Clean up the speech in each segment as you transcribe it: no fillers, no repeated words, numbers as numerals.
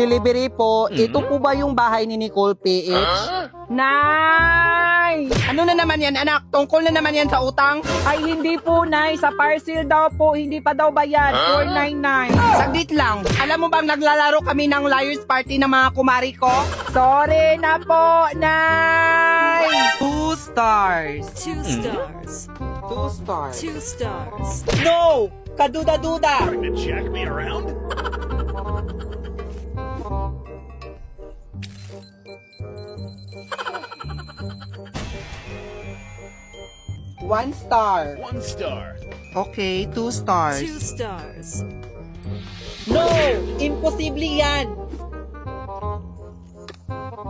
Delivery po, ito po ba yung bahay ni Nicole PH? Nay! Ano na naman yan, anak? Tungkol na naman yan sa utang? Ay, hindi po, Nay. Sa parcel daw po, hindi pa daw bayad. 499. Saglit lang. Alam mo bang naglalaro kami ng liar's party ng mga kumari ko? Sorry na po, Nay! 2 stars. 2 stars. 2 stars. 2 stars. No! Kaduda-duda! To check me around? 1 star. 1 star. Okay, 2 stars. 2 stars. No! Imposible yan!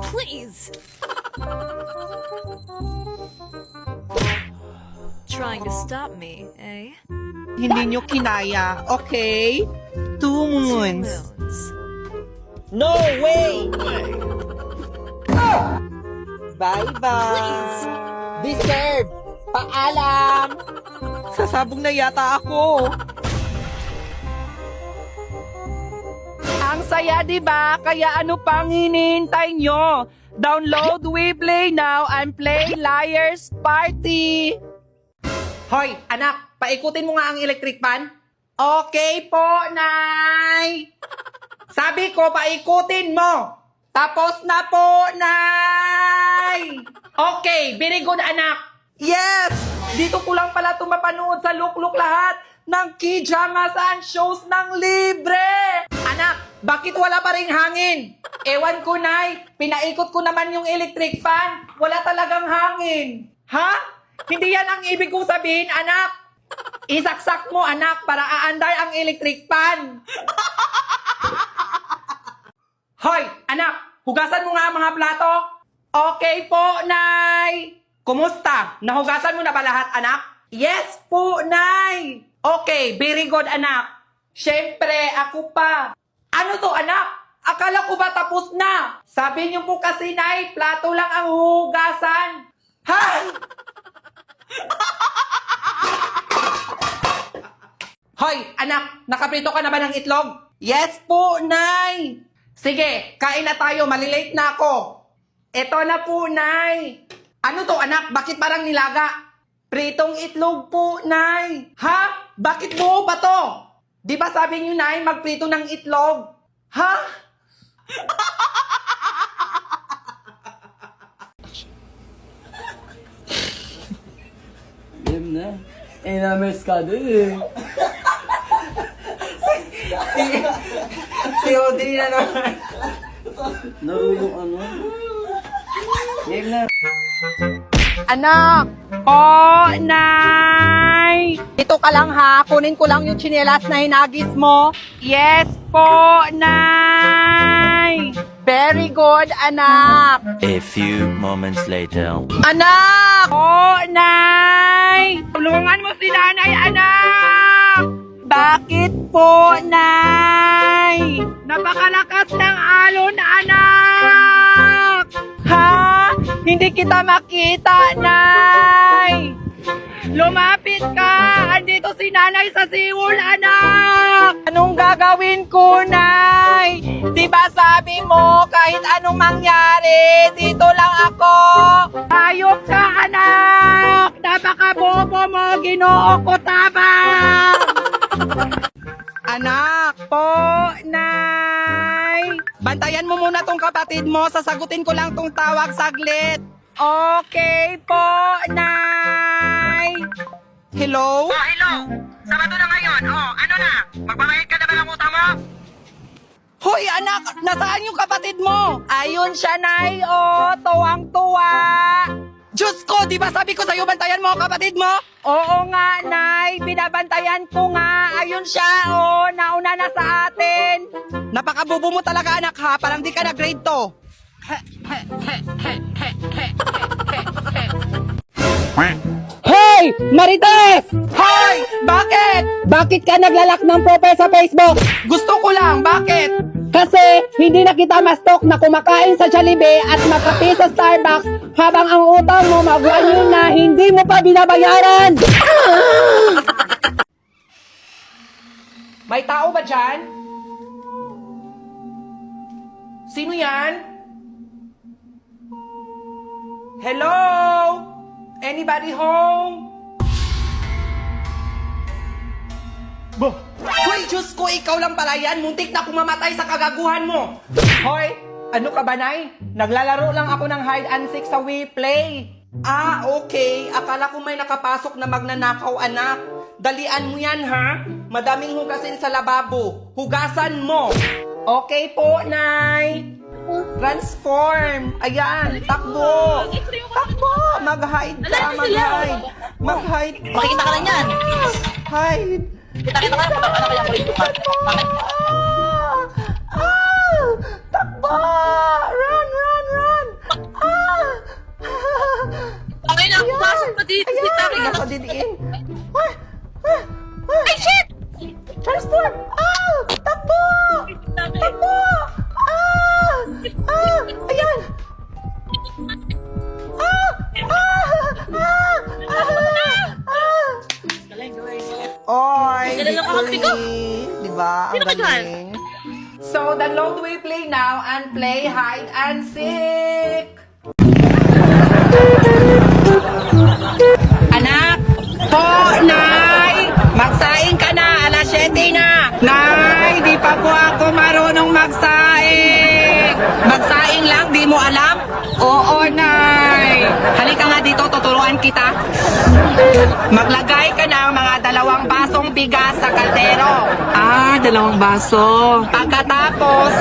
Please. Trying to stop me, eh? Hindi nyo kinaya. Okay? 2 moons. Moons. No way! Way. Bye-bye! Deserve! Paalam! Sasabog na yata ako. Ang saya, di ba? Kaya ano pang hinihintay nyo? Download WePlay now and play Liar's Party! Hoy, anak, paikutin mo nga ang electric fan. Okay po, Nay. Sabi ko, paikutin mo. Tapos na po, Nay. Okay, very good, anak. Yes! Dito ko lang pala mapanood sa Lukluk lahat ng Kijamasan shows ng libre. Anak, bakit wala pa ring hangin? Ewan ko, Nay. Pinaikot ko naman yung electric fan. Wala talagang hangin. Ha? Hindi yan ang ibig kong sabihin, anak. Isaksak mo, anak, para aandar ang electric fan. Hoy, anak, hugasan mo nga ang mga plato. Okay po, Nay. Kumusta? Nahugasan mo na ba lahat, anak? Yes po, Nay. Okay, very good, anak. Siyempre, ako pa. Ano to, anak? Akala ko ba tapos na? Sabi niyo po kasi, Nay, plato lang ang hugasan. Ha? Hoy, anak, nakaprito ka na ba ng itlog? Yes po, Nay. Sige, kain na tayo, malilate na ako. Eto na po, Nay. Ano to, anak? Bakit parang nilaga? Pritong itlog po, Nay. Ha? Bakit buo ba to? Di ba sabi niyo, Nay, magprito ng itlog? Ha? Alam na. Eh, na-miss ka dun eh. Si Audrey na naman. Narulong ano. Game na. Anak! Po, Nay! Dito ka lang ha, kunin ko lang yung tsinelas na hinagis mo. Yes po, Nay! Very good, anak! A few moments later. Anak! Po, Nay! Tulungan mo si nanay, anak! Bakit po, Nay? Napakalakas ng alon, anak! Ha? Hindi kita makita, Nay! Lumapit ka! Andito si nanay sa siwol, anak! Anong gagawin ko, Nay? Di ba sabi mo, kahit anong mangyari, dito lang ako? Ayok ka, anak! Napakabobo mo, Ginoo ko tabang! Anak po, Nay! Bantayan mo muna tong kapatid mo, sasagutin ko lang tong tawag saglit. Okay po, Nay! Hello? Oh, hello. Sabado na ngayon. Oh, ano na? Magbabayad ka na ba ng utang mo? Hoy, anak! Nasaan yung kapatid mo? Ayun siya, Nay, oh, tuwang-tuwa. Diyos ko, di ba sabi ko sa'yo bantayan mo ang kapatid mo? Oo nga, Nay, binabantayan ko nga. Ayun siya, oh, nauna na sa atin. Napakabubo mo talaga, anak, ha? Parang di ka na grade 2. Hoy! Marites! Hoy! Bakit? Bakit ka naglalak ng profile sa Facebook? Gusto ko lang. Bakit? Kasi hindi na kita mastok na kumakain sa Jollibee at makape sa Starbucks habang ang utang mo maguan yun na hindi mo pa binabayaran. May tao ba dyan? Sino yan? Hello? Anybody home? Bah! Hoy, Diyos ko, ikaw lang pala yan. Muntik na akong mamatay sa kagaguhan mo. Hoy, ano ka ba, Nay? Naglalaro lang ako ng hide and seek sa WePlay. Ah, okay. Akala ko may nakapasok na magnanakaw, anak. Dalian mo yan, ha? Madaming hugasin sa lababo. Hugasan mo. Okay po, Nay. Transform. Ayan, takbo. Takbo. Mag-hide ka, mag-hide. Mag-hide. Makikita ka lang yan. Hide. Kita-kita ka lang. Ano kaya ko ito? Bakit? Takbo! Run, run, run! Okay na, pumasok pa dito. Si Taki. Nasa didiin. Ay, shit! Transform! Takbo! Takbo! Ayan! Oy, Galing ang kakampi ko. Diba? Ang Sino ka dyan? galing. So, download WePlay now and play hide and seek. Anak! Po, Nay! Magsaing ka na! Alas 7 na! Nay! Di pa po ako marunong magsaing! Magsaing lang? Di mo alam? Oo, Nay! Halika nga dito, tuturuan kita. Maglagay ka ng mga 2 basong bigas sa kaldero. 2 baso. Pagkatapos,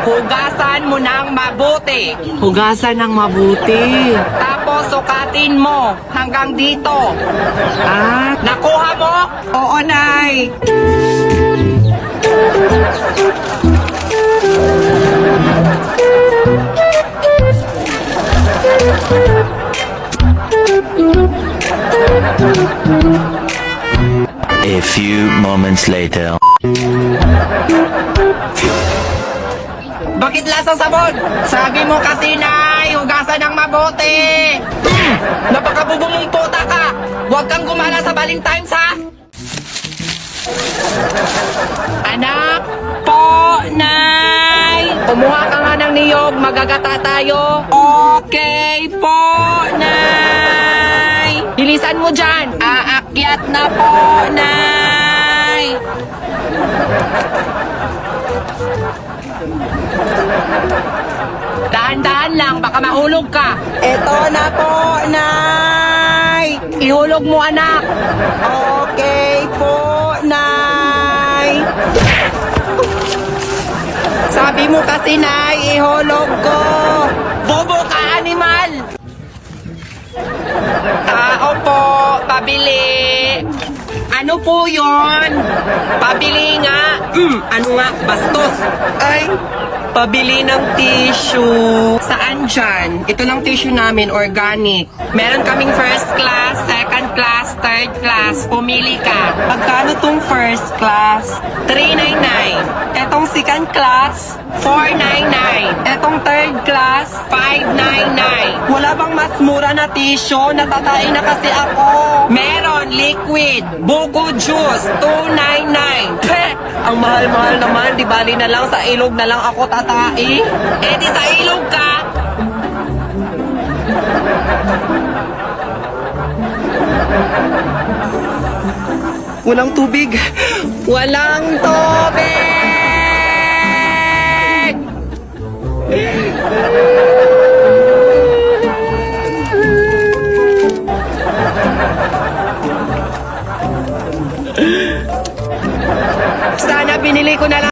hugasan mo ng mabuti. Hugasan ng mabuti. Tapos sukatin mo hanggang dito. Nakuha mo? Oo, Nay. A few moments later. Bakit lasang sabon? Sabi mo kasi, Nay, hugasan ng mabuti. Napakabubo mong puta ka. Huwag kang gumala sa Valentine's, ha? Anak po, Nay. Kumuha ka nga ng niyog, magagata tayo. Okay po, Nay. Bilisan mo dyan. Aakyat na po, Nay. Dahan-dahan lang, baka mahulog ka. Eto na po, Nay. Ihulog mo, anak. Okay po, Nay. Sabi mo kasi, Nay, ihulog ko. Bobo ka, animal. Tao po, pabili. Ano po yon? Pabili nga. Ano nga? Bastos. Ay, pabili ng tissue. Saan dyan? Ito lang tissue namin, organic. Meron kaming first class, second class, third class. Pumili ka. Pagkano tong first class? $3.99. Etong second class, $4.99. Etong third class, $5.99. Wala bang mas mura na tissue? Natatain na kasi ako. Meron, liquid, buko juice, $2.99. Heh, ang mahal-mahal naman. Di bali na lang sa ilog na lang ako tatai. Eh di sa ilog ka. Walang tubig. Walang tubig! Sana binili ko na lang